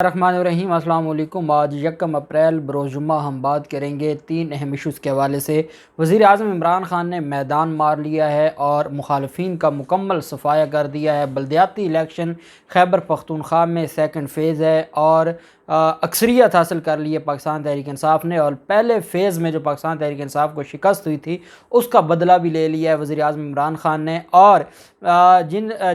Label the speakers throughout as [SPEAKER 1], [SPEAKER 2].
[SPEAKER 1] الرحمن الرحیم، السلام علیکم۔ آج یکم اپریل بروز جمعہ ہم بات کریں گے 3 اہم ایشوز کے حوالے سے۔ وزیر اعظم عمران خان نے میدان مار لیا ہے اور مخالفین کا مکمل صفایا کر دیا ہے۔ بلدیاتی الیکشن خیبر پختونخوا میں سیکنڈ فیز ہے اور اکثریت حاصل کر لی ہے پاکستان تحریک انصاف نے، اور پہلے فیز میں جو پاکستان تحریک انصاف کو شکست ہوئی تھی اس کا بدلہ بھی لے لیا ہے وزیر اعظم عمران خان نے۔ اور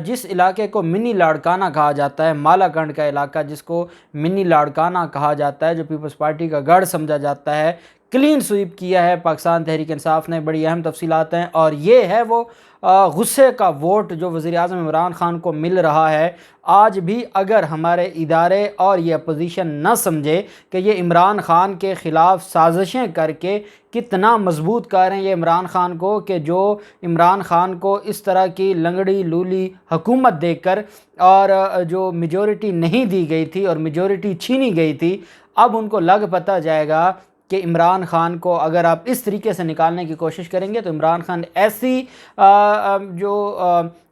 [SPEAKER 1] جس علاقے کو منی لاڑکانہ کہا جاتا ہے، مالا کنڈ کا علاقہ جس کو منی لاڑکانہ کہا جاتا ہے، جو پیپلز پارٹی کا گڑھ سمجھا جاتا ہے، کلین سویپ کیا ہے پاکستان تحریک انصاف نے۔ بڑی اہم تفصیلات ہیں، اور یہ ہے وہ غصے کا ووٹ جو وزیر اعظم عمران خان کو مل رہا ہے۔ آج بھی اگر ہمارے ادارے اور یہ اپوزیشن نہ سمجھے کہ یہ عمران خان کے خلاف سازشیں کر کے کتنا مضبوط کر رہے ہیں یہ عمران خان کو، کہ جو عمران خان کو اس طرح کی لنگڑی لولی حکومت دے کر اور جو میجورٹی نہیں دی گئی تھی اور میجورٹی چھینی گئی تھی، اب ان کو لگ پتہ جائے گا کہ عمران خان کو اگر آپ اس طریقے سے نکالنے کی کوشش کریں گے تو عمران خان ایسی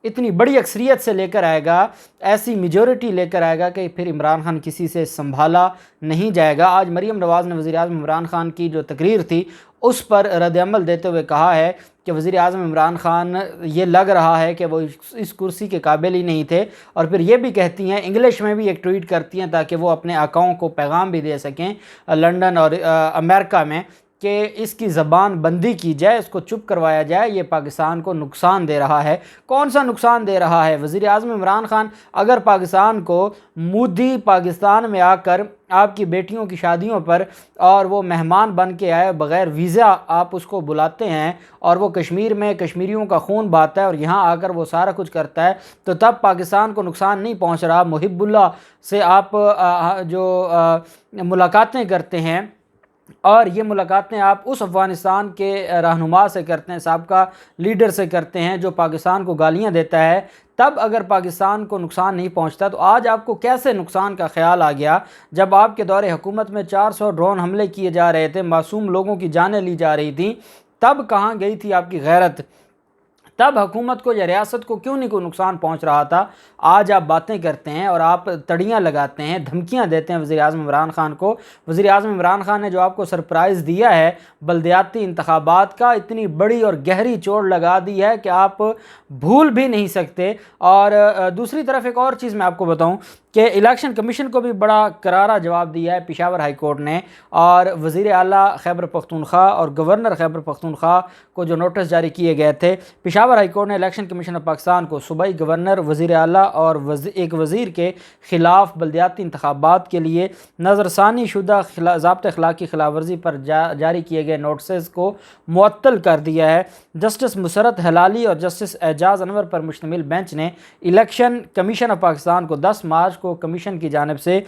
[SPEAKER 1] اتنی بڑی اکثریت سے لے کر آئے گا، ایسی میجورٹی لے کر آئے گا کہ پھر عمران خان کسی سے سنبھالا نہیں جائے گا۔ آج مریم نواز نے وزیر اعظم عمران خان کی جو تقریر تھی اس پر رد عمل دیتے ہوئے کہا ہے کہ وزیر اعظم عمران خان یہ لگ رہا ہے کہ وہ اس کرسی کے قابل ہی نہیں تھے، اور پھر یہ بھی کہتی ہیں، انگلش میں بھی ایک ٹویٹ کرتی ہیں تاکہ وہ اپنے آقاؤں کو پیغام بھی دے سکیں لنڈن اور امریکہ میں، کہ اس کی زبان بندی کی جائے، اس کو چپ کروایا جائے، یہ پاکستان کو نقصان دے رہا ہے۔ کون سا نقصان دے رہا ہے؟ وزیر اعظم عمران خان اگر پاکستان کو مودی پاکستان میں آ کر آپ کی بیٹیوں کی شادیوں پر اور وہ مہمان بن کے آئے بغیر ویزا آپ اس کو بلاتے ہیں، اور وہ کشمیر میں کشمیریوں کا خون بہاتا ہے اور یہاں آ کر وہ سارا کچھ کرتا ہے، تو تب پاکستان کو نقصان نہیں پہنچ رہا۔ محب اللہ سے آپ جو ملاقاتیں کرتے ہیں، اور یہ ملاقاتیں آپ اس افغانستان کے رہنما سے کرتے ہیں، سابقہ لیڈر سے کرتے ہیں جو پاکستان کو گالیاں دیتا ہے، تب اگر پاکستان کو نقصان نہیں پہنچتا تو آج آپ کو کیسے نقصان کا خیال آ گیا؟ جب آپ کے دور حکومت میں 400 ڈرون حملے کیے جا رہے تھے، معصوم لوگوں کی جانیں لی جا رہی تھیں، تب کہاں گئی تھی آپ کی غیرت؟ تب حکومت کو یا ریاست کو کیوں نہیں کوئی نقصان پہنچ رہا تھا؟ آج آپ باتیں کرتے ہیں اور آپ تڑیاں لگاتے ہیں، دھمکیاں دیتے ہیں وزیر اعظم عمران خان کو۔ وزیر اعظم عمران خان نے جو آپ کو سرپرائز دیا ہے بلدیاتی انتخابات کا، اتنی بڑی اور گہری چوٹ لگا دی ہے کہ آپ بھول بھی نہیں سکتے۔ اور دوسری طرف ایک اور چیز میں آپ کو بتاؤں کہ الیکشن کمیشن کو بھی بڑا کرارا جواب دیا ہے پشاور ہائی کورٹ نے، اور وزیر اعلیٰ خیبر پختونخوا اور گورنر خیبر پختونخوا کو جو نوٹس جاری کیے گئے تھے، پشاور ہائی کورٹ نے الیکشن کمیشن آف پاکستان کو صوبائی گورنر، وزیر اعلیٰ اور ایک وزیر کے خلاف بلدیاتی انتخابات کے لیے نظر ثانی شدہ ضابطۂ اخلاق کی خلاف ورزی پر جاری کیے گئے نوٹسز کو معطل کر دیا ہے۔ جسٹس مسرت ہلالی اور جسٹس اعجاز انور پر مشتمل بینچ نے الیکشن کمیشن آف پاکستان کو 10 مارچ کو کمیشن کی جانب سے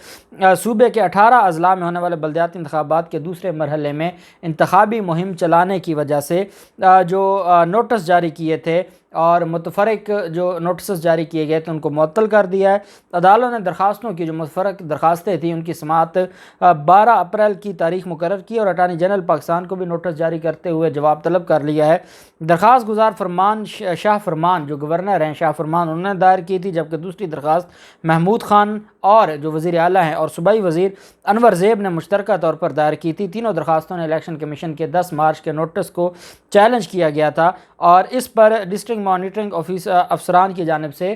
[SPEAKER 1] صوبے کے 18 اضلاع میں ہونے والے بلدیاتی انتخابات کے دوسرے مرحلے میں انتخابی مہم چلانے کی وجہ سے جو نوٹس جاری کیے تھے اور متفرق جو نوٹسز جاری کیے گئے تھے ان کو معطل کر دیا ہے۔ عدالت نے درخواستوں کی جو متفرق درخواستیں تھیں ان کی سماعت 12 اپریل کی تاریخ مقرر کی، اور اٹارنی جنرل پاکستان کو بھی نوٹس جاری کرتے ہوئے جواب طلب کر لیا ہے۔ درخواست گزار شاہ فرمان جو گورنر ہیں، شاہ فرمان، انہوں نے دائر کی تھی، جبکہ دوسری درخواست محمود خان اور جو وزیر اعلیٰ ہیں اور صوبائی وزیر انور زیب نے مشترکہ طور پر دائر کی تھی۔ تینوں درخواستوں نے الیکشن کمیشن کے 10 مارچ کے نوٹس کو چیلنج کیا گیا تھا، اور اس پر ڈسٹرکٹ مانیٹرنگ افسران کی جانب سے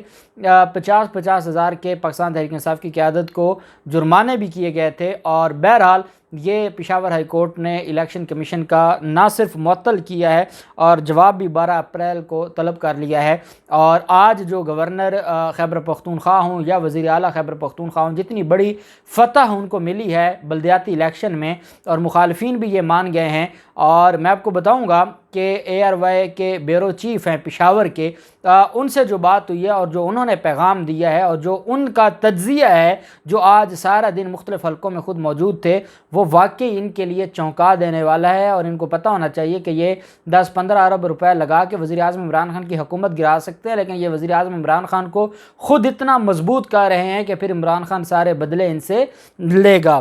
[SPEAKER 1] 50,000 ہزار کے پاکستان تحریک انصاف کی قیادت کو جرمانے بھی کیے گئے تھے۔ اور بہرحال یہ پشاور ہائی کورٹ نے الیکشن کمیشن کا نہ صرف معطل کیا ہے اور جواب بھی 12 اپریل کو طلب کر لیا ہے۔ اور آج جو گورنر خیبر پختونخوا ہوں یا وزیر اعلیٰ خیبر پختونخوا ہوں، جتنی بڑی فتح ان کو ملی ہے بلدیاتی الیکشن میں، اور مخالفین بھی یہ مان گئے ہیں، اور میں آپ کو بتاؤں گا کہ ARY کے بیورو چیف ہیں پشاور کے، ان سے جو بات ہوئی ہے اور جو انہوں نے پیغام دیا ہے اور جو ان کا تجزیہ ہے، جو آج سارا دن مختلف حلقوں میں خود موجود تھے، وہ واقعی ان کے لیے چونکا دینے والا ہے، اور ان کو پتہ ہونا چاہیے کہ یہ 10-15 ارب روپے لگا کے وزیر اعظم عمران خان کی حکومت گرا سکتے ہیں، لیکن یہ وزیر اعظم عمران خان کو خود اتنا مضبوط کر رہے ہیں کہ پھر عمران خان سارے بدلے ان سے لے گا۔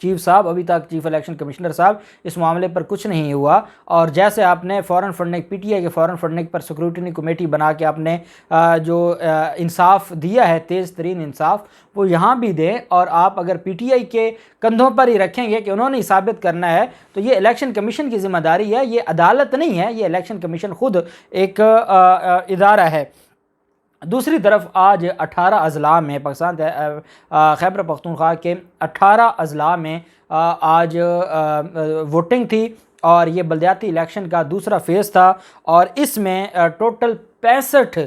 [SPEAKER 1] چیف صاحب ابھی تک چیف الیکشن کمشنر صاحب اس معاملے پر کچھ نہیں ہوا، اور جیسے آپ نے فوراً فنڈنگ پی ٹی آئی کے فوراً فنڈنگ پر سکروٹنی کمیٹی بنا کے آپ نے جو انصاف دیا ہے، تیز ترین انصاف، وہ یہاں بھی دیں، اور آپ اگر پی ٹی آئی کے کندھوں پر ہی رکھیں گے کہ انہوں نے ثابت کرنا ہے تو یہ الیکشن کمیشن کی ذمہ داری ہے، یہ عدالت نہیں ہے، یہ الیکشن کمیشن خود ایک ادارہ ہے۔ دوسری طرف آج 18 اضلاع میں پاکستان خیبر پختونخوا کے 18 اضلاع میں آج ووٹنگ تھی، اور یہ بلدیاتی الیکشن کا دوسرا فیز تھا، اور اس میں ٹوٹل 65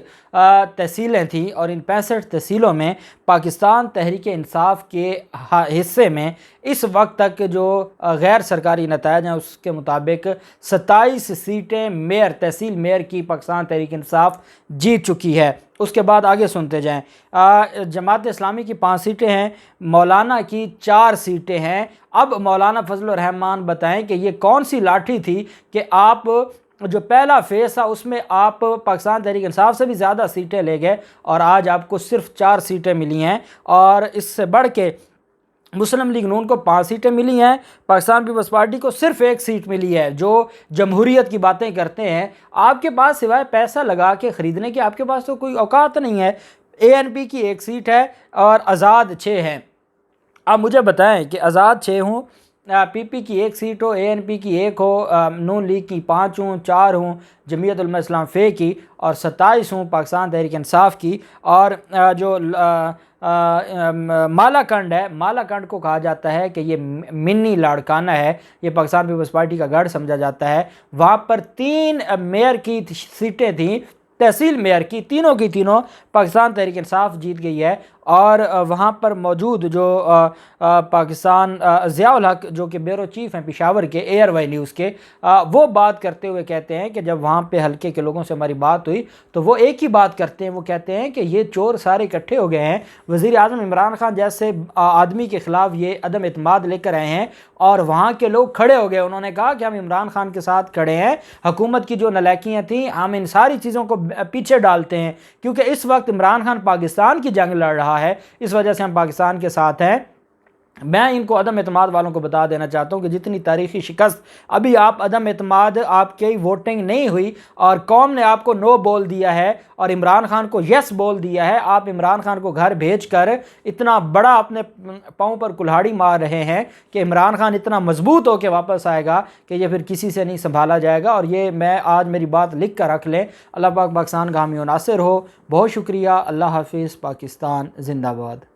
[SPEAKER 1] تحصیلیں تھیں، اور ان 65 تحصیلوں میں پاکستان تحریک انصاف کے حصے میں اس وقت تک جو غیر سرکاری نتائج ہیں اس کے مطابق 27 سیٹیں میئر، تحصیل میئر کی پاکستان تحریک انصاف جیت چکی ہے۔ اس کے بعد آگے سنتے جائیں، جماعت اسلامی کی 5 سیٹیں ہیں، مولانا کی 4 سیٹیں ہیں۔ اب مولانا فضل الرحمان بتائیں کہ یہ کون سی لاٹھی تھی کہ آپ جو پہلا فیز تھا اس میں آپ پاکستان تحریک انصاف سے بھی زیادہ سیٹیں لے گئے، اور آج آپ کو صرف 4 سیٹیں ملی ہیں، اور اس سے بڑھ کے مسلم لیگ نون کو 5 سیٹیں ملی ہیں، پاکستان پیپلز پارٹی کو صرف 1 سیٹ ملی ہے۔ جو جمہوریت کی باتیں کرتے ہیں، آپ کے پاس سوائے پیسہ لگا کے خریدنے کے آپ کے پاس تو کوئی اوقات نہیں ہے۔ اے این پی کی 1 سیٹ ہے اور آزاد 6 ہیں۔ آپ مجھے بتائیں کہ آزاد 6 ہوں، پی پی کی 1 سیٹ ہو، اے این پی کی 1 ہو، نون لیگ کی 5 ہوں، 4 ہوں جمعیت علماء اسلام فے کی، اور 27 ہوں پاکستان تحریک انصاف کی، اور جو مالا کنڈ ہے، مالا کنڈ کو کہا جاتا ہے کہ یہ منی لاڑکانہ ہے، یہ پاکستان پیپلز پارٹی کا گڑھ سمجھا جاتا ہے، وہاں پر 3 میئر کی سیٹیں تھیں، تحصیل میئر کی، تینوں کی تینوں پاکستان تحریک انصاف جیت گئی ہے۔ اور وہاں پر موجود جو پاکستان ضیاء الحق جو کہ بیورو چیف ہیں پشاور کے ایئر وائی نیوز کے، وہ بات کرتے ہوئے کہتے ہیں کہ جب وہاں پہ حلقے کے لوگوں سے ہماری بات ہوئی تو وہ ایک ہی بات کرتے ہیں، وہ کہتے ہیں کہ یہ چور سارے اکٹھے ہو گئے ہیں، وزیر اعظم عمران خان جیسے آدمی کے خلاف یہ عدم اعتماد لے کر آئے ہیں، اور وہاں کے لوگ کھڑے ہو گئے، انہوں نے کہا کہ ہم عمران خان کے ساتھ کھڑے ہیں، حکومت کی جو نالائکیاں تھیں ہم ان ساری چیزوں کو پیچھے ڈالتے ہیں، کیونکہ اس وقت عمران خان پاکستان کی جنگ لڑ رہا ہے، اس وجہ سے ہم پاکستان کے ساتھ ہیں۔ میں ان کو عدم اعتماد والوں کو بتا دینا چاہتا ہوں کہ جتنی تاریخی شکست ابھی آپ عدم اعتماد، آپ کی ووٹنگ نہیں ہوئی اور قوم نے آپ کو نو بول دیا ہے اور عمران خان کو یس بول دیا ہے، آپ عمران خان کو گھر بھیج کر اتنا بڑا اپنے پاؤں پر کلہاڑی مار رہے ہیں کہ عمران خان اتنا مضبوط ہو کے واپس آئے گا کہ یہ پھر کسی سے نہیں سنبھالا جائے گا، اور یہ میں آج میری بات لکھ کر رکھ لیں۔ اللہ پاک پاکستان کا حامی و ناصر ہو۔ بہت شکریہ۔ اللہ حافظ۔ پاکستان زندہ باد۔